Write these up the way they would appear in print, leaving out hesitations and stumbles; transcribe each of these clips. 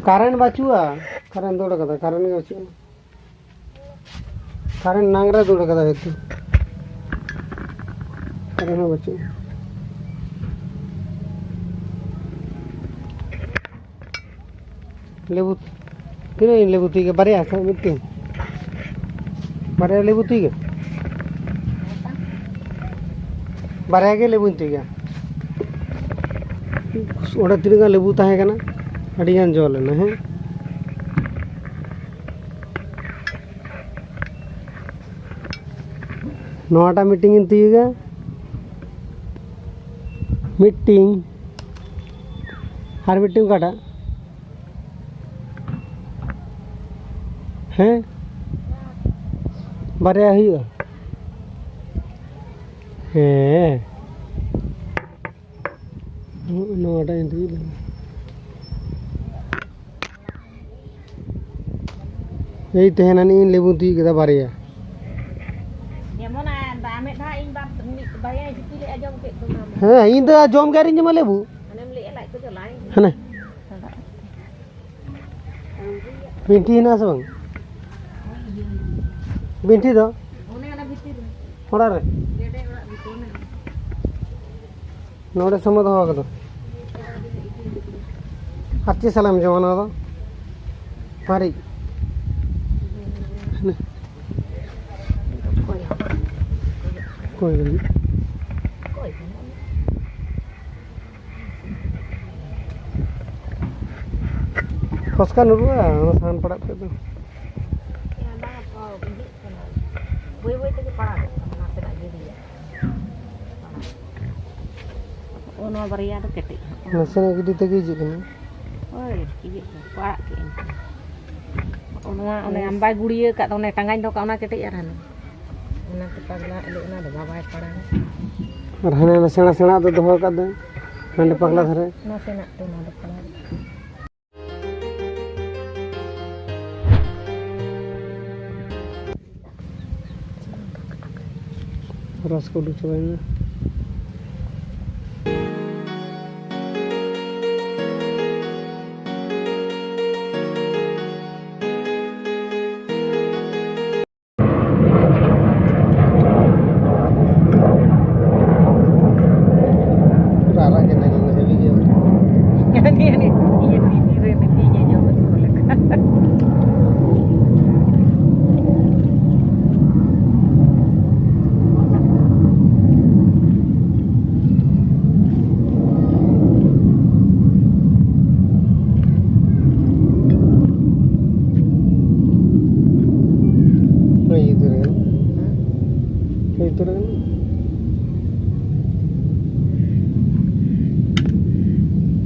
Karen bacua, karen dulu kata, karen nggak bacua. Karen nangra dulu kata itu. Karen nggak bacua. Lebu, kira ini lebu tiga barya, saya meeting. Barya lebu tiga. Barya ke lebu tiga. Udah tiga lebu tahe kana. Adian jual na he. Nota meeting in tiga. Meeting. Har meeting kata. He. Barya hiya. He. Nota in tiga. Ini teh nani ini lebu tiga kita barya. Ya mana dah amet dah ini bab bayar jadi aja mungkin tu nama. Hah, ini dah jom kari je malah lebu. Ane beli elak tu lain. Hana. Binti na sebang. Binti tu. One ada bitir. Orang. Dia ada orang bitir na. Nora sama tu apa tu? Hati salam jawab tu. Mari. Koi lagi. Koskan dulu lah, nasan padat tu. Ya dah kau beli kan. Boy tu padat. Mana nak jadi ya. Oh no baria tu ketik. Nasan lagi di tegi je kan. Oi, iya padat ke ini. Ona ambai gudia kat tone tangan tu kau nak ketik ya ran. Ona kita gila elok na dah babai padat. Rahane nasan tu doa kat tu. Nanti pagla thare. Nasi nak tu na dah padat. Ras ko dulu cobain. Rara ke nani heavy ke. Ini iya ini remedinya jauh boleh. Itu kan.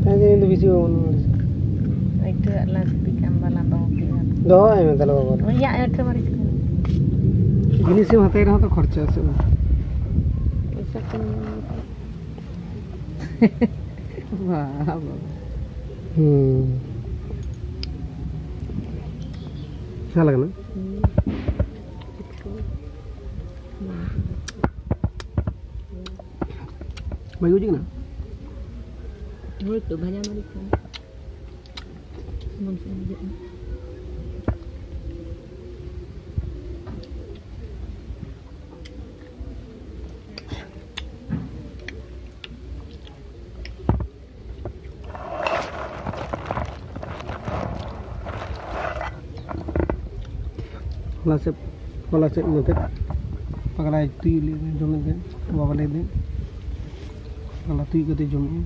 Tadi itu bisa orang. Itu adalah speaker balang bangkian. Doa ini kalau bawa. Oh iya itu mari. Ini sih mata ini atau kerja sih. Bisa kan. Wah. Salah kan? Bayu juga na? Mulut tu banyak marikan. Semua saja. Kalau saya mungkin pakai itu ini jomel kan, bawa lagi. Kalau tu kita jomel.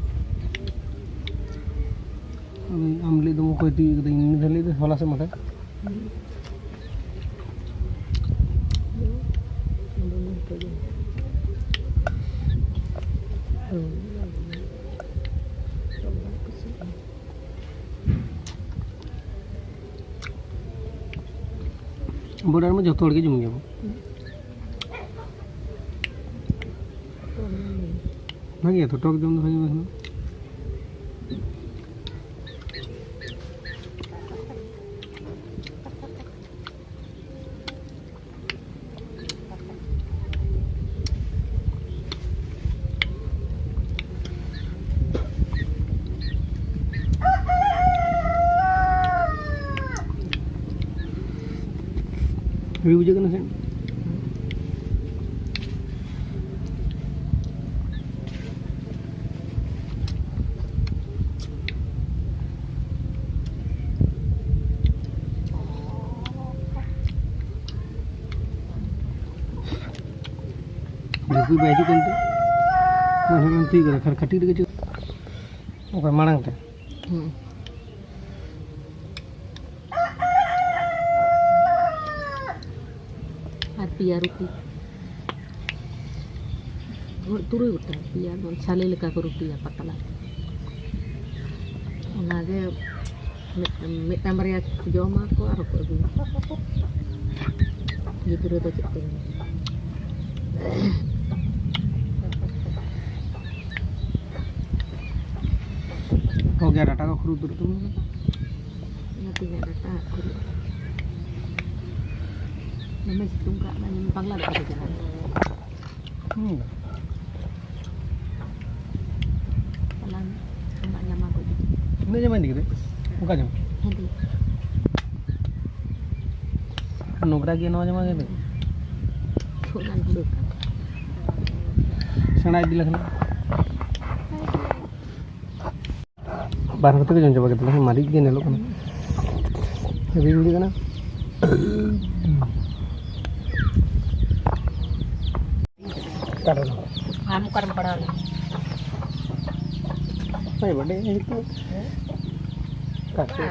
Ambil itu mau kau itu kita ini dah lagi. Kalau saya mungkin. Bodoh amat jatuh lagi jumnya. Lagi tu tok jom tu hanya macam. Heavy bujuk kan sih. Jadi baju kan tu, mana nanti kalau kati dia kecil, oke mana tu? Arpia rupi, turun utang arpia, non sale leka rupi apa kalah. Onaga, met number ya joma ko aro ko dulu. Gitu tu cek. हो गया data का खरूद तुम Nanti nggak data aku. Nama situng kak, nama pangla ada jalan. Pelan, emak nyama aku. ini zaman ni kita bukan jam Nanti. नोकरा के नौ जमा के Bukan dulu kan. सेना दिल खना बाहर तक जन जब के तले मारी के नेलो कना अभी भी कना कर लो Kamu kan pernah. भाई बड़े itu kasih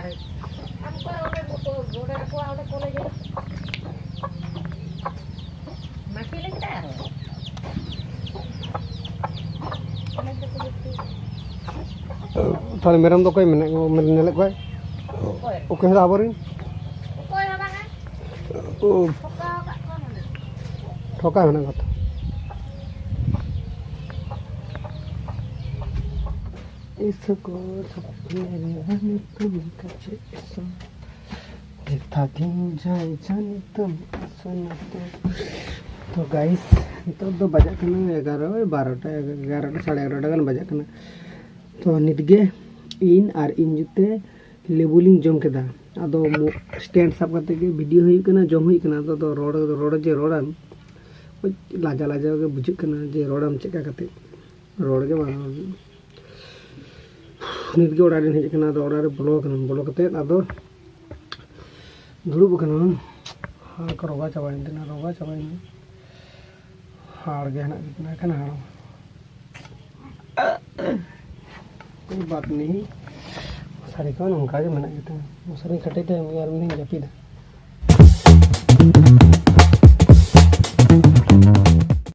Masih lagi tak? थाले मेरम तो कोई मेरे नेले कोई ओके है आबरिन Koi apa kan? ओ Kau kat kono ni. ठोका है ना कत इसको सपने में तुम कचे सो देखता दिन जाए जाने तुम सुना तो गाइस तो बजा कना 11 12टा 11टा 11:30 गान बजा कना तो नितगे इन और इन जुते लेबुलिंग जम केदा आदो स्टैंड सब करते के वीडियो हुई कना जम हुई कना तो रोड जे रोडम लाजा लाजा के बुझ कना जे रोडम चेका करते रोड के बारे नितगे ओड़ा दिन हेज कना तो ओड़ा रे ब्लॉक करते आदो दुड़ुब कना हां को रोगा चाबाइन देना रोगा चाबाइन हाड़ गे हना कितना कना हाड़ कोई बात नहीं सारी कौन उनका जो मना कहते हैं सारी खटे थे यार नहीं जपी था